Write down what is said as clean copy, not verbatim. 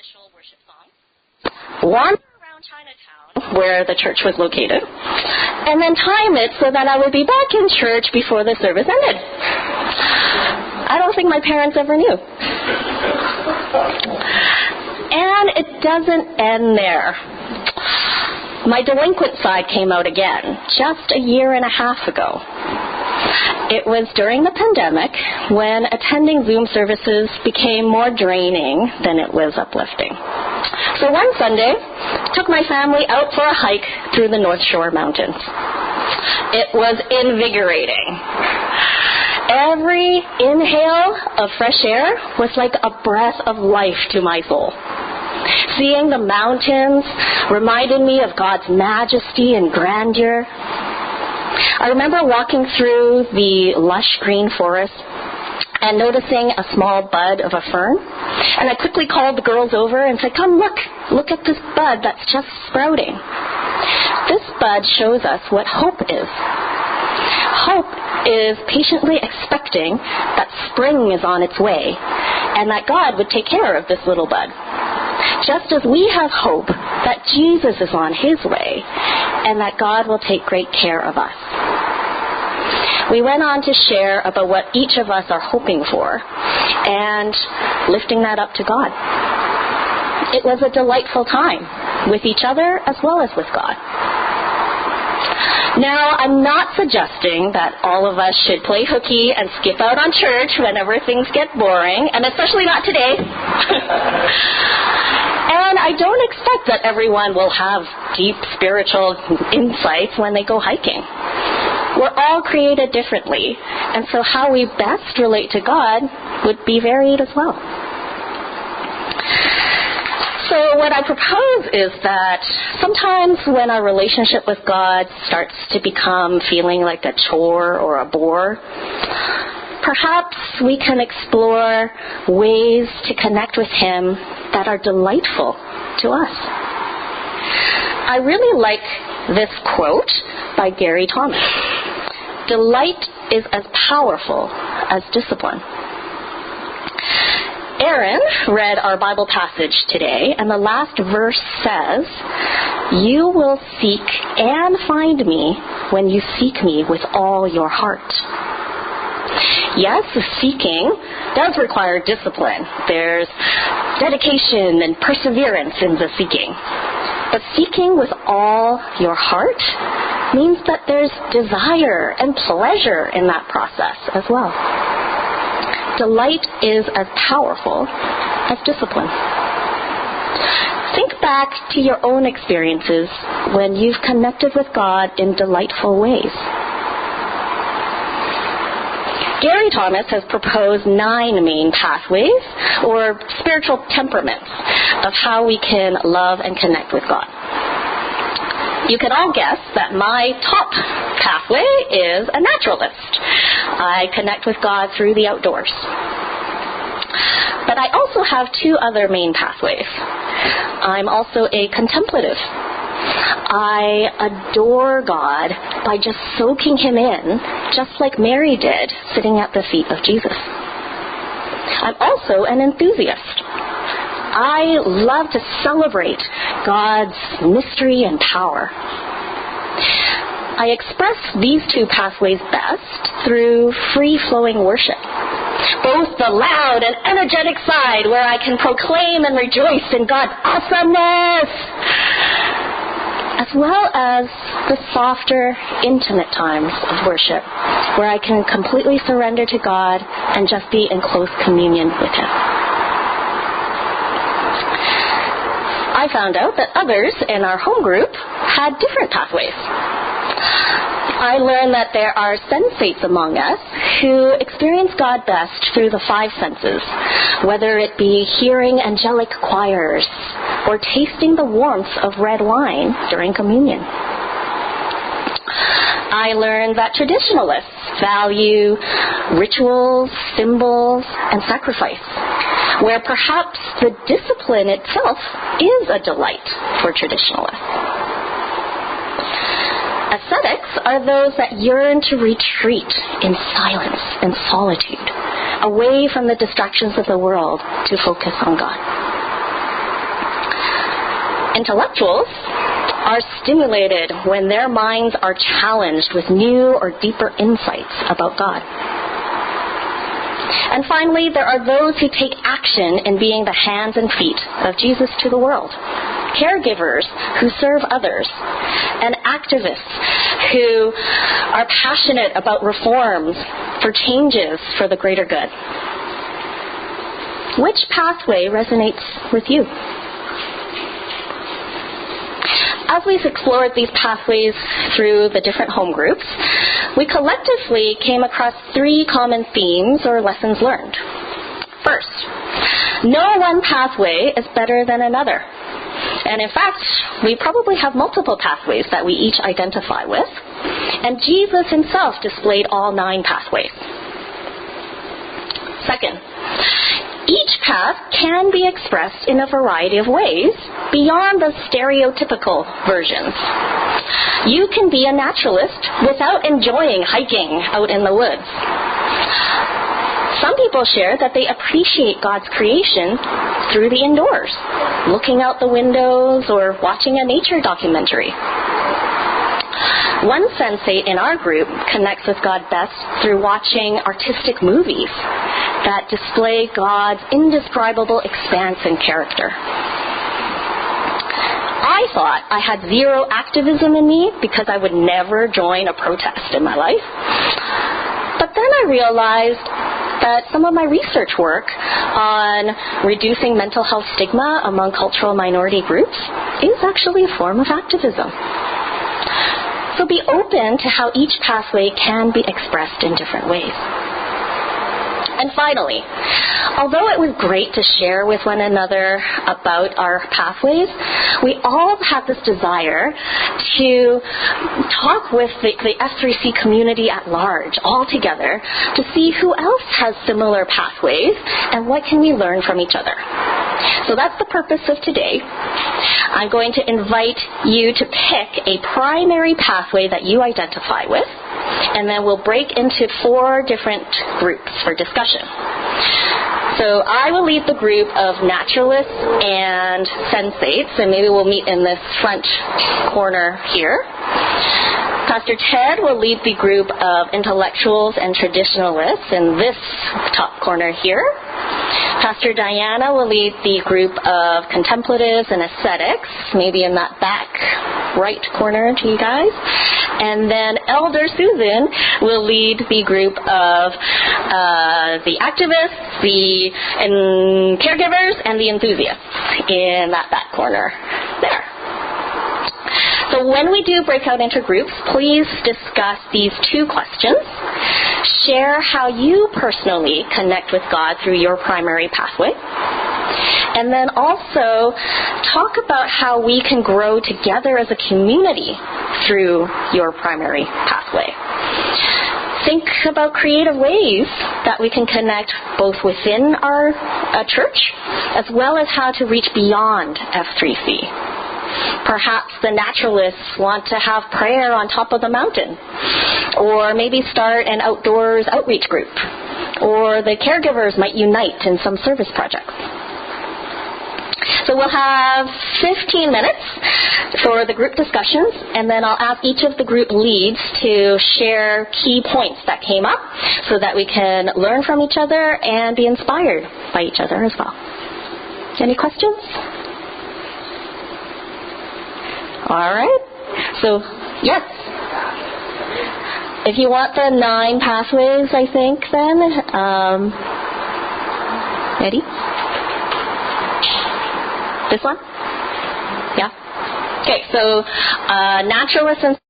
initial worship songs, wander around Chinatown, where the church was located, and then time it so that I would be back in church before the service ended. I don't think my parents ever knew. And it doesn't end there. My delinquent side came out again just a year and a half ago. It was during the pandemic when attending Zoom services became more draining than it was uplifting. So one Sunday, I took my family out for a hike through the North Shore Mountains. It was invigorating. Every inhale of fresh air was like a breath of life to my soul. Seeing the mountains reminded me of God's majesty and grandeur. I remember walking through the lush green forest and noticing a small bud of a fern. And I quickly called the girls over and said, "Come look at this bud that's just sprouting." This bud shows us what hope is. Hope is patiently expecting that spring is on its way and that God would take care of this little bud. Just as we have hope that Jesus is on his way and that God will take great care of us. We went on to share about what each of us are hoping for and lifting that up to God. It was a delightful time with each other as well as with God. Now, I'm not suggesting that all of us should play hooky and skip out on church whenever things get boring, and especially not today. And I don't expect that everyone will have deep spiritual insights when they go hiking. We're all created differently, and so how we best relate to God would be varied as well. So what I propose is that sometimes when our relationship with God starts to become feeling like a chore or a bore, perhaps we can explore ways to connect with him that are delightful to us. I really like this quote by Gary Thomas. Delight is as powerful as discipline. Aaron read our Bible passage today, and the last verse says, "You will seek and find me when you seek me with all your heart." Yes, the seeking does require discipline. There's dedication and perseverance in the seeking. But seeking with all your heart means that there's desire and pleasure in that process as well. Delight is as powerful as discipline. Think back to your own experiences when you've connected with God in delightful ways. Gary Thomas has proposed 9 main pathways, or spiritual temperaments, of how we can love and connect with God. You can all guess that my top pathway is a naturalist. I connect with God through the outdoors. But I also have 2 other main pathways. I'm also a contemplative. I adore God by just soaking him in, just like Mary did, sitting at the feet of Jesus. I'm also an enthusiast. I love to celebrate God's mystery and power. I express these 2 pathways best through free-flowing worship, both the loud and energetic side where I can proclaim and rejoice in God's awesomeness, as well as the softer, intimate times of worship where I can completely surrender to God and just be in close communion with him. I found out that others in our home group had different pathways. I learned that there are sensates among us who experience God best through the 5 senses, whether it be hearing angelic choirs or tasting the warmth of red wine during communion. I learned that traditionalists value rituals, symbols, and sacrifice, where perhaps the discipline itself is a delight for traditionalists. Ascetics are those that yearn to retreat in silence and solitude, away from the distractions of the world to focus on God. Intellectuals are stimulated when their minds are challenged with new or deeper insights about God. And finally, there are those who take action in being the hands and feet of Jesus to the world. Caregivers who serve others, and activists who are passionate about reforms for changes for the greater good. Which pathway resonates with you? As we've explored these pathways through the different home groups, we collectively came across 3 common themes or lessons learned. First, no one pathway is better than another. And in fact, we probably have multiple pathways that we each identify with. And Jesus himself displayed all 9 pathways. Second, each path can be expressed in a variety of ways beyond the stereotypical versions. You can be a naturalist without enjoying hiking out in the woods. Some people share that they appreciate God's creation through the indoors, looking out the windows or watching a nature documentary. One sensate in our group connects with God best through watching artistic movies that display God's indescribable expanse and character. I thought I had zero activism in me because I would never join a protest in my life. But then I realized that some of my research work on reducing mental health stigma among cultural minority groups is actually a form of activism. So be open to how each pathway can be expressed in different ways. And finally, although it was great to share with one another about our pathways, we all have this desire to talk with the F3C community at large, all together, to see who else has similar pathways and what can we learn from each other. So that's the purpose of today. I'm going to invite you to pick a primary pathway that you identify with, and then we'll break into 4 different groups for discussion. So I will lead the group of naturalists and sensates, and maybe we'll meet in this front corner here. Pastor Ted will lead the group of intellectuals and traditionalists in this top corner here. Pastor Diana will lead the group of contemplatives and ascetics, maybe in that back right corner to you guys. And then Elder Susan will lead the group of the activists, the caregivers, and the enthusiasts in that back corner there. So when we do break out into groups, please discuss these 2 questions. Share how you personally connect with God through your primary pathway. And then also talk about how we can grow together as a community through your primary pathway. Think about creative ways that we can connect both within our church as well as how to reach beyond F3C. Perhaps the naturalists want to have prayer on top of the mountain, or maybe start an outdoors outreach group, or the caregivers might unite in some service projects. So we'll have 15 minutes for the group discussions, and then I'll ask each of the group leads to share key points that came up so that we can learn from each other and be inspired by each other as well. Any questions? All right. So, yes. If you want the 9 pathways, I think, then, ready? This one? Yeah? Okay, so naturalists and